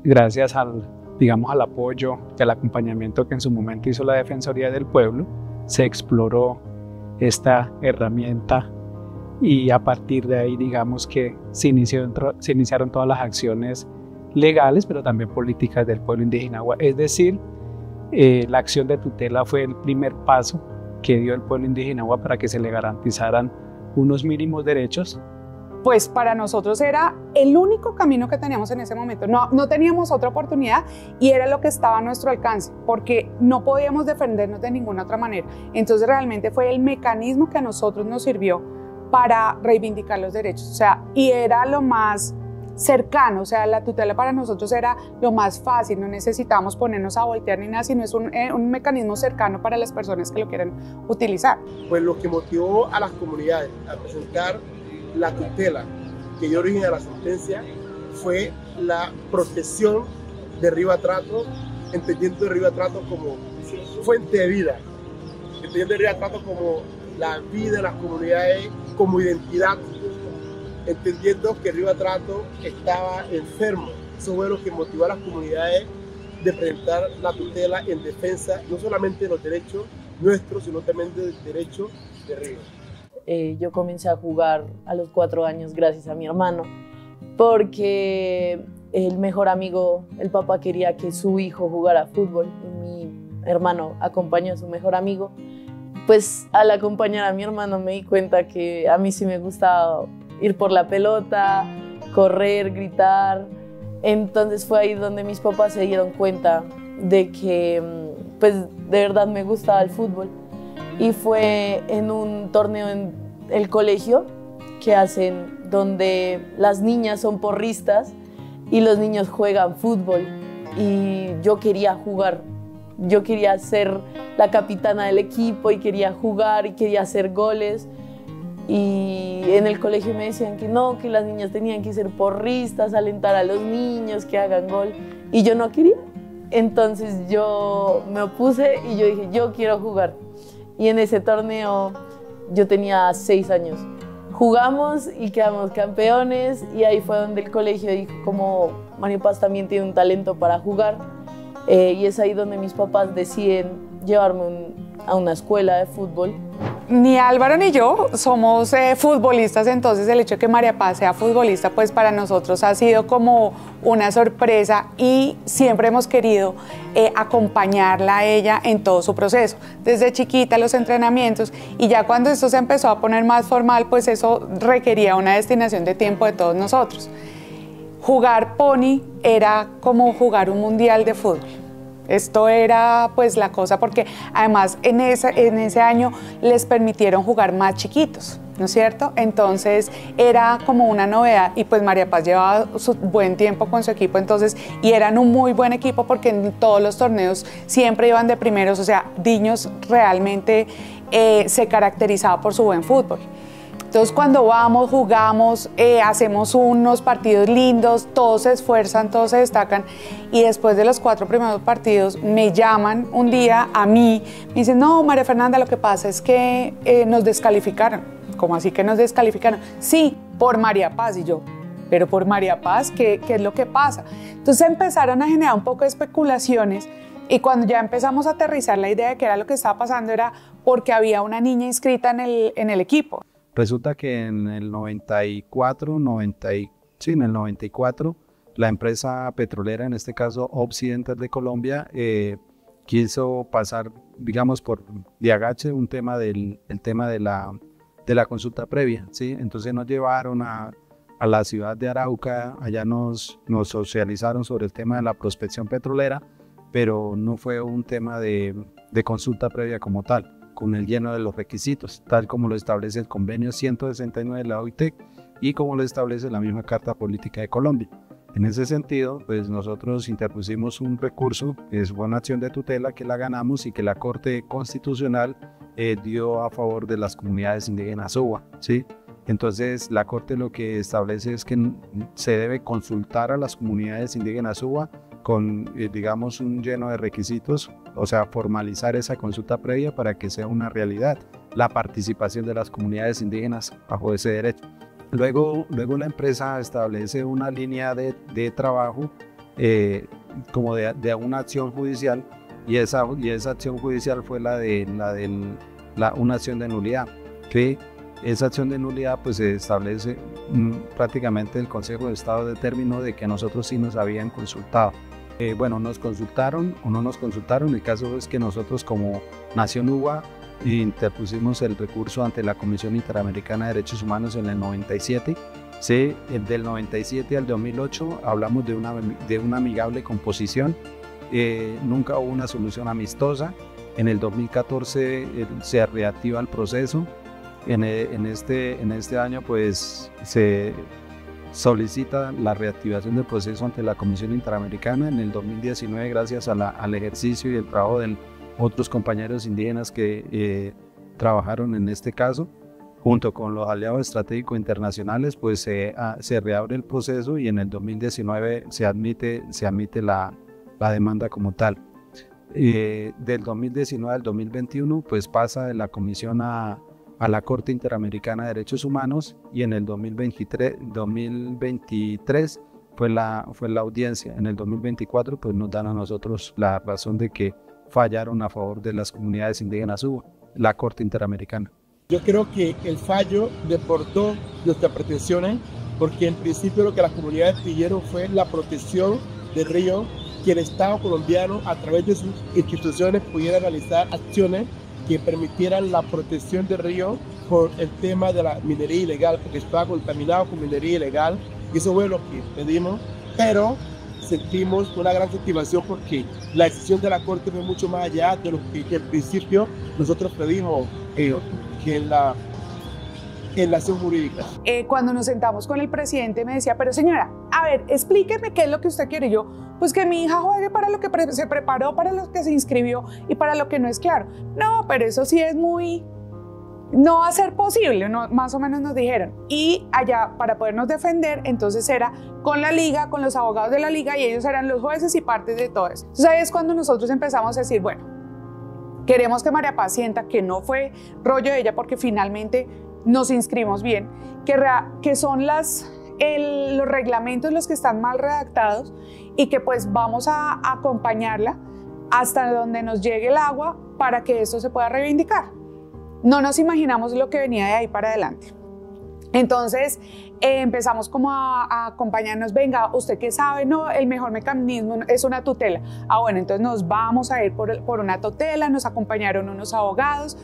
gracias digamos, al apoyo y al acompañamiento que en su momento hizo la Defensoría del Pueblo, se exploró esta herramienta y a partir de ahí, digamos que se iniciaron todas las acciones legales, pero también políticas del pueblo indígena. Es decir, la acción de tutela fue el primer paso que dio el pueblo indígena para que se le garantizaran unos mínimos derechos. Pues para nosotros era el único camino que teníamos en ese momento, no teníamos otra oportunidad y era lo que estaba a nuestro alcance, porque no podíamos defendernos de ninguna otra manera. Entonces realmente fue el mecanismo que a nosotros nos sirvió para reivindicar los derechos, o sea, y era lo más cercano, o sea, la tutela para nosotros era lo más fácil, no necesitamos ponernos a voltear ni nada, sino es un mecanismo cercano para las personas que lo quieren utilizar. Pues lo que motivó a las comunidades a presentar la tutela que dio origen a la sentencia fue la protección de Río Atrato, entendiendo el Río Atrato como fuente de vida, entendiendo el Río Atrato como la vida de las comunidades, como identidad, entendiendo que el Río Atrato estaba enfermo. Eso fue lo que motivó a las comunidades de presentar la tutela en defensa no solamente de los derechos nuestros, sino también del derecho de Río. Yo comencé a jugar a los 4 años gracias a mi hermano, porque el mejor amigo, el papá quería que su hijo jugara fútbol y mi hermano acompañó a su mejor amigo. Pues al acompañar a mi hermano me di cuenta que a mí sí me gustaba ir por la pelota, correr, gritar. Entonces fue ahí donde mis papás se dieron cuenta de que pues de verdad me gustaba el fútbol. Y fue en un torneo en el colegio que hacen donde las niñas son porristas y los niños juegan fútbol. Y yo quería jugar, yo quería ser la capitana del equipo y quería jugar y quería hacer goles. Y en el colegio me decían que no, que las niñas tenían que ser porristas, alentar a los niños, que hagan gol. Y yo no quería. Entonces yo me opuse y yo dije, yo quiero jugar. Y en ese torneo yo tenía 6 años. Jugamos y quedamos campeones y ahí fue donde el colegio dijo como Mario Paz también tiene un talento para jugar. Y es ahí donde mis papás deciden llevarme a una escuela de fútbol. Ni Álvaro ni yo somos futbolistas, entonces el hecho de que María Paz sea futbolista pues para nosotros ha sido como una sorpresa y siempre hemos querido acompañarla a ella en todo su proceso, desde chiquita los entrenamientos, y ya cuando esto se empezó a poner más formal pues eso requería una destinación de tiempo de todos nosotros. Jugar pony era como jugar un mundial de fútbol. Esto era pues la cosa, porque además en ese año les permitieron jugar más chiquitos, ¿no es cierto? Entonces era como una novedad y pues María Paz llevaba su buen tiempo con su equipo, entonces, y eran un muy buen equipo porque en todos los torneos siempre iban de primeros, o sea, Diños realmente se caracterizaba por su buen fútbol. Entonces cuando vamos, jugamos, hacemos unos partidos lindos, todos se esfuerzan, todos se destacan, y después de los 4 primeros partidos me llaman un día a mí, me dicen, no, María Fernanda, lo que pasa es que nos descalificaron. ¿Cómo así que nos descalificaron? Sí, por María Paz. Y yo, pero por María Paz, ¿qué es lo que pasa? Entonces empezaron a generar un poco de especulaciones, y cuando ya empezamos a aterrizar la idea de que era lo que estaba pasando era porque había una niña inscrita en el equipo. Resulta que en el 94, la empresa petrolera, en este caso Occidental de Colombia, quiso pasar, digamos, por de agache el tema de la consulta previa, ¿sí? Entonces nos llevaron a la ciudad de Arauca, allá nos socializaron sobre el tema de la prospección petrolera, pero no fue un tema de consulta previa como tal, con el lleno de los requisitos, tal como lo establece el convenio 169 de la OIT y como lo establece la misma Carta Política de Colombia. En ese sentido, pues nosotros interpusimos un recurso, es una acción de tutela que la ganamos y que la Corte Constitucional dio a favor de las comunidades indígenas Uwa, ¿sí? Entonces la Corte lo que establece es que se debe consultar a las comunidades indígenas Uwa con, digamos, un lleno de requisitos, o sea, formalizar esa consulta previa para que sea una realidad la participación de las comunidades indígenas bajo ese derecho. Luego la empresa establece una línea de trabajo como de una acción judicial, y esa acción judicial fue una acción de nulidad, que esa acción de nulidad pues se establece prácticamente el Consejo de Estado determinó de que nosotros sí nos habían consultado. Bueno, nos consultaron o no nos consultaron, el caso es que nosotros como Nación UBA interpusimos el recurso ante la Comisión Interamericana de Derechos Humanos en el 97. Sí, del 97 al 2008 hablamos de una amigable composición, nunca hubo una solución amistosa. En el 2014 se reactiva el proceso. En este año pues se solicita la reactivación del proceso ante la Comisión Interamericana. En el 2019, gracias al ejercicio y el trabajo de otros compañeros indígenas que trabajaron en este caso, junto con los aliados estratégicos internacionales, pues se reabre el proceso y en el 2019 se admite la demanda como tal. Del 2019 al 2021 pues pasa de la comisión a la Corte Interamericana de Derechos Humanos, y en el 2023 fue la audiencia. En el 2024 pues nos dan a nosotros la razón de que fallaron a favor de las comunidades indígenas UBA, la Corte Interamericana. Yo creo que el fallo deportó nuestras pretensiones, porque en principio lo que las comunidades pidieron fue la protección del río, que el Estado colombiano a través de sus instituciones pudiera realizar acciones que permitieran la protección del río por el tema de la minería ilegal, porque estaba contaminado con minería ilegal, y eso fue lo que pedimos, pero sentimos una gran satisfacción porque la decisión de la Corte fue mucho más allá de lo que en principio nosotros pedimos que en la acción jurídica. Cuando nos sentamos con el presidente me decía, pero señora, a ver, explíqueme qué es lo que usted quiere. Y yo, pues que mi hija juegue para lo que se preparó, para lo que se inscribió y para lo que no es claro. No, pero eso sí es no va a ser posible, no, más o menos nos dijeron. Y allá, para podernos defender, entonces era con la liga, con los abogados de la liga, y ellos eran los jueces y partes de todo eso. Entonces ahí es cuando nosotros empezamos a decir, bueno, queremos que María Paz sienta que no fue rollo de ella, porque finalmente nos inscribimos bien, que son los reglamentos los que están mal redactados, y que pues vamos a acompañarla hasta donde nos llegue el agua para que esto se pueda reivindicar. No nos imaginamos lo que venía de ahí para adelante. Entonces empezamos como a acompañarnos. Venga, ¿usted qué sabe? No, el mejor mecanismo es una tutela. Ah, bueno, entonces nos vamos a ir por una tutela. Nos acompañaron unos abogados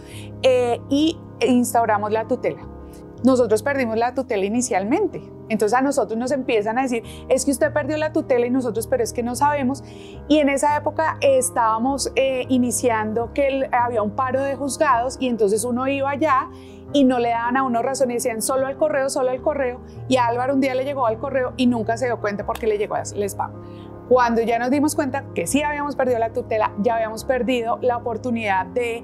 y instauramos la tutela. Nosotros perdimos la tutela inicialmente. Entonces a nosotros nos empiezan a decir, es que usted perdió la tutela, y nosotros, pero es que no sabemos. Y en esa época estábamos iniciando que había un paro de juzgados, y entonces uno iba allá y no le daban a uno razón y decían solo al correo, y a Álvaro un día le llegó al correo y nunca se dio cuenta porque le llegó al spam. Cuando ya nos dimos cuenta que sí habíamos perdido la tutela, ya habíamos perdido la oportunidad de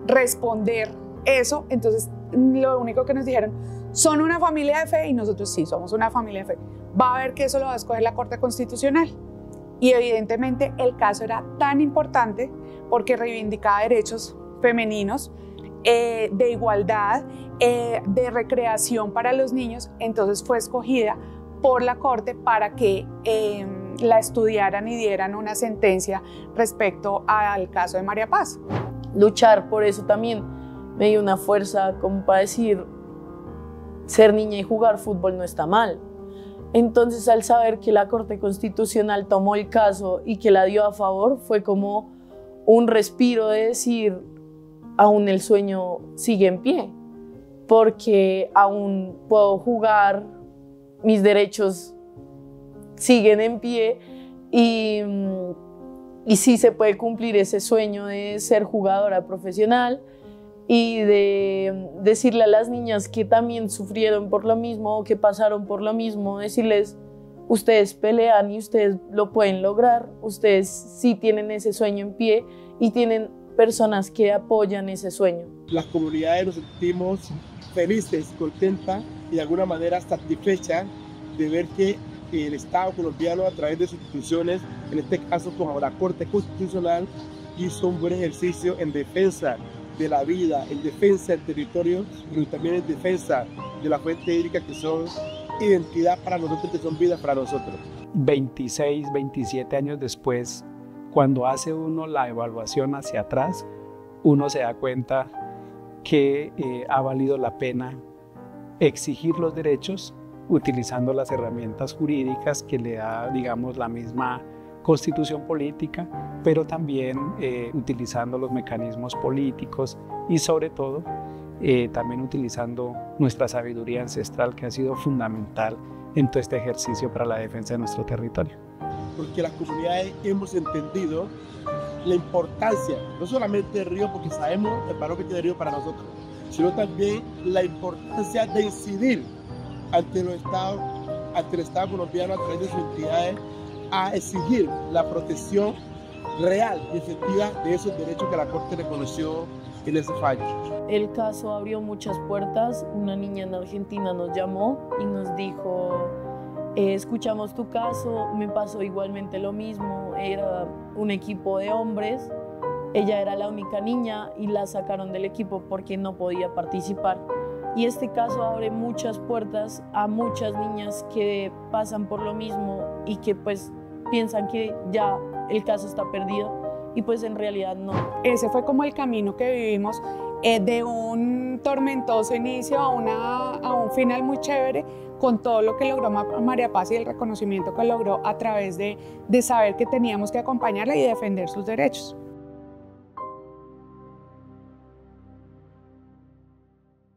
responder eso, entonces lo único que nos dijeron, son una familia de fe, y nosotros sí somos una familia de fe. Va a ver que eso lo va a escoger la Corte Constitucional. Y evidentemente el caso era tan importante porque reivindicaba derechos femeninos, de igualdad, de recreación para los niños. Entonces fue escogida por la Corte para que la estudiaran y dieran una sentencia respecto al caso de María Paz. Luchar por eso también me dio una fuerza como para decir, ser niña y jugar fútbol no está mal. Entonces, al saber que la Corte Constitucional tomó el caso y que la dio a favor, fue como un respiro de decir, aún el sueño sigue en pie, porque aún puedo jugar, mis derechos siguen en pie, y sí se puede cumplir ese sueño de ser jugadora profesional, y de decirle a las niñas que también sufrieron por lo mismo o que pasaron por lo mismo, decirles, ustedes pelean y ustedes lo pueden lograr, ustedes sí tienen ese sueño en pie y tienen personas que apoyan ese sueño. Las comunidades nos sentimos felices, contentas y de alguna manera satisfechas de ver que el Estado colombiano, a través de sus instituciones, en este caso como la Corte Constitucional, hizo un buen ejercicio en defensa de la vida, en defensa del territorio, pero también en defensa de la fuente hídrica, que son identidad para nosotros, que son vidas para nosotros. 26, 27 años después, cuando hace uno la evaluación hacia atrás, uno se da cuenta que ha valido la pena exigir los derechos utilizando las herramientas jurídicas que le da, digamos, la misma constitución política, pero también utilizando los mecanismos políticos y sobre todo también utilizando nuestra sabiduría ancestral, que ha sido fundamental en todo este ejercicio para la defensa de nuestro territorio. Porque las comunidades hemos entendido la importancia, no solamente del río, porque sabemos el valor que tiene el río para nosotros, sino también la importancia de incidir ante el Estado colombiano a través de sus entidades a exigir la protección real y efectiva de esos derechos que la Corte reconoció en ese fallo. El caso abrió muchas puertas. Una niña en Argentina nos llamó y nos dijo: escuchamos tu caso, me pasó igualmente lo mismo, era un equipo de hombres, ella era la única niña y la sacaron del equipo porque no podía participar. Y este caso abre muchas puertas a muchas niñas que pasan por lo mismo y que pues piensan que ya el caso está perdido y pues en realidad no. Ese fue como el camino que vivimos, de un tormentoso inicio a un final muy chévere, con todo lo que logró María Paz y el reconocimiento que logró a través de saber que teníamos que acompañarla y defender sus derechos.